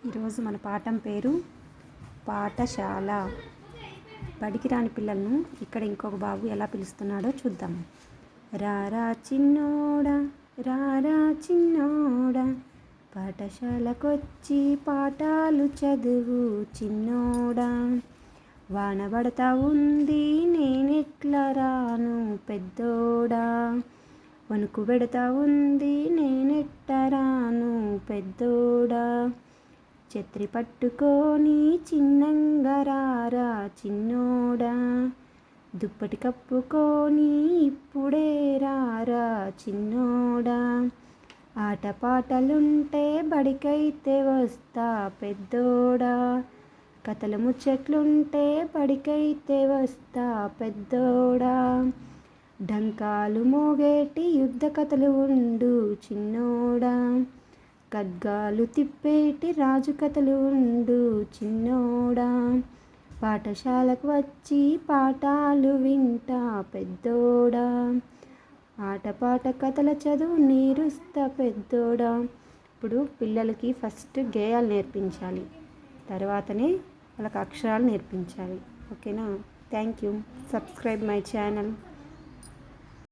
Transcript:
ఈరోజు మన పాఠం పేరు పాఠశాల. బడికి రాని పిల్లలను ఇక్కడ ఇంకొక బాబు ఎలా పిలుస్తున్నాడో చూద్దాం. రారా చిన్నోడా, రారా చిన్నోడా, పాఠశాలకొచ్చి పాఠాలు చదువు చిన్నోడా. వాన పడతా ఉంది నేనెట్లా రాను పెద్దోడా, వణుకు పెడతా ఉంది నేనెట్ట రాను పెద్దోడా. ఛత్రి పట్టుకొని చిన్నంగా రారా చిన్నోడా, దుప్పటి కప్పుకొని ఇప్పుడే రారా చిన్నోడా. ఆటపాటలుంటే బడికైతే వస్తా పెద్దోడా, కథలు ముచ్చట్లుంటే బడికైతే వస్తా పెద్దోడా. డంకాలు మోగేటి యుద్ధ కథలు ఉండు చిన్నోడా, ఖడ్గాలు తిప్పేటి రాజు కథలు ఉండు చిన్నోడా. పాఠశాలకు వచ్చి పాఠాలు వింటా పెద్దోడా, ఆటపాట కథల చదువు నేరుస్తా పెద్దోడా. ఇప్పుడు పిల్లలకి ఫస్ట్ గేయాలు నేర్పించాలి, తర్వాతనే వాళ్ళకి అక్షరాలు నేర్పించాలి. ఓకేనా? Thank you. Subscribe my channel.